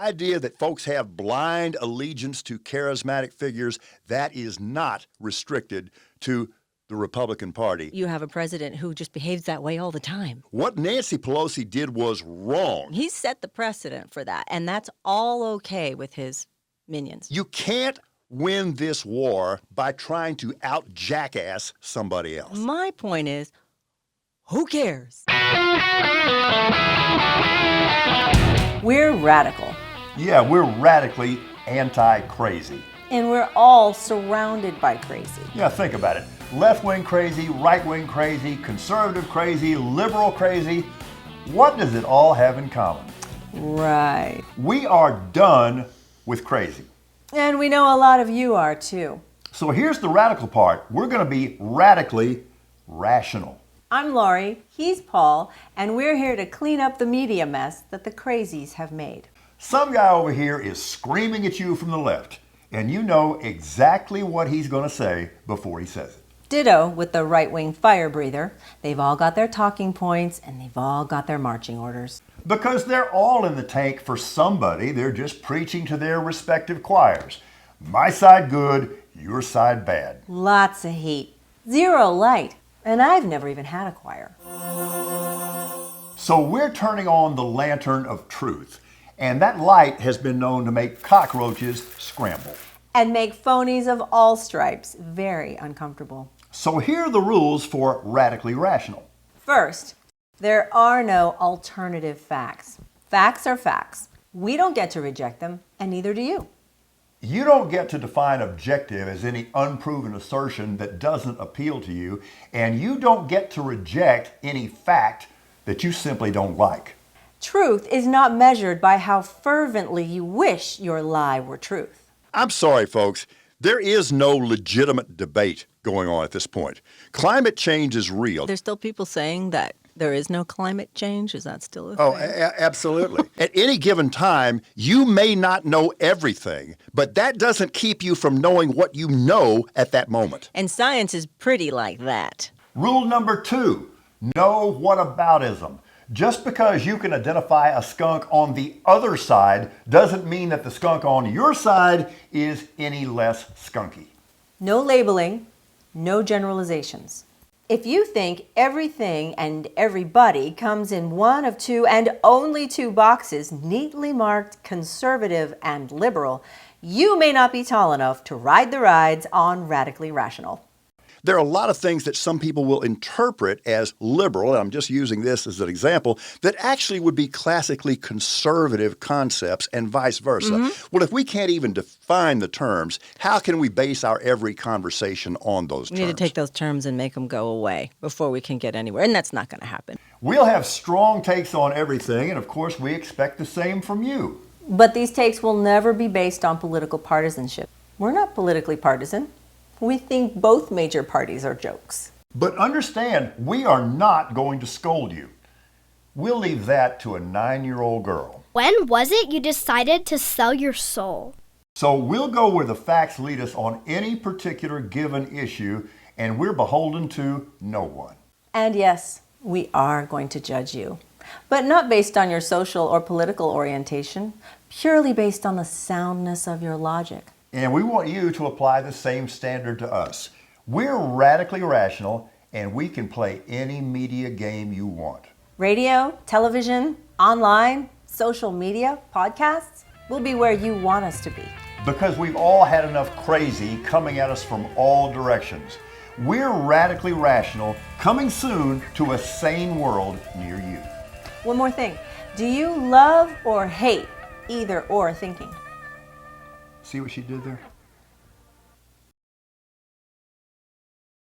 idea that folks have blind allegiance to charismatic figures, that is not restricted to the Republican Party. You have a president who just behaves that way all the time. What Nancy Pelosi did was wrong. He set the precedent for that, and that's all okay with his minions. You can't win this war by trying to out-jackass somebody else. My point is, who cares? We're radical. Yeah, we're radically anti-crazy. And we're all surrounded by crazy. Yeah, think about it. Left-wing crazy, right-wing crazy, conservative crazy, liberal crazy. What does it all have in common? Right. We are done with crazy. And we know a lot of you are too. So here's the radical part. We're going to be radically rational. I'm Laurie, he's Paul, and we're here to clean up the media mess that the crazies have made. Some guy over here is screaming at you from the left, and you know exactly what he's going to say before he says it. Ditto with the right-wing fire breather. They've all got their talking points, and they've all got their marching orders. Because they're all in the tank for somebody. They're just preaching to their respective choirs. My side good, your side bad. Lots of heat, zero light, and I've never even had a choir. So we're turning on the lantern of truth, and that light has been known to make cockroaches scramble. And make phonies of all stripes very uncomfortable. So here are the rules for radically rational. First, there are no alternative facts. Facts are facts. We don't get to reject them, and neither do you. You don't get to define objective as any unproven assertion that doesn't appeal to you, and you don't get to reject any fact that you simply don't like. Truth is not measured by how fervently you wish your lie were truth. I'm sorry, folks. There is no legitimate debate going on at this point. Climate change is real. There's still people saying that there is no climate change. Is that still a thing? Oh, absolutely. At any given time, you may not know everything, but that doesn't keep you from knowing what you know at that moment. And science is pretty like that. Rule number 2, know whataboutism. Just because you can identify a skunk on the other side doesn't mean that the skunk on your side is any less skunky. No labeling, no generalizations. If you think everything and everybody comes in one of two and only two boxes, neatly marked conservative and liberal, you may not be tall enough to ride the rides on Radically Rational. There are a lot of things that some people will interpret as liberal, and I'm just using this as an example, that actually would be classically conservative concepts and vice versa. Well, if we can't even define the terms, how can we base our every conversation on those terms? We need to take those terms and make them go away before we can get anywhere, and that's not going to happen. We'll have strong takes on everything, and of course we expect the same from you. But these takes will never be based on political partisanship. We're not politically partisan. We think both major parties are jokes. But understand, we are not going to scold you. We'll leave that to a 9-year-old girl. When was it you decided to sell your soul? So we'll go where the facts lead us on any particular given issue, and we're beholden to no one. And yes, we are going to judge you, but not based on your social or political orientation, purely based on the soundness of your logic. And we want you to apply the same standard to us. We're radically rational, and we can play any media game you want. Radio, television, online, social media, podcasts will be where you want us to be. Because we've all had enough crazy coming at us from all directions. We're radically rational, coming soon to a sane world near you. One more thing. Do you love or hate either or thinking? See what she did there?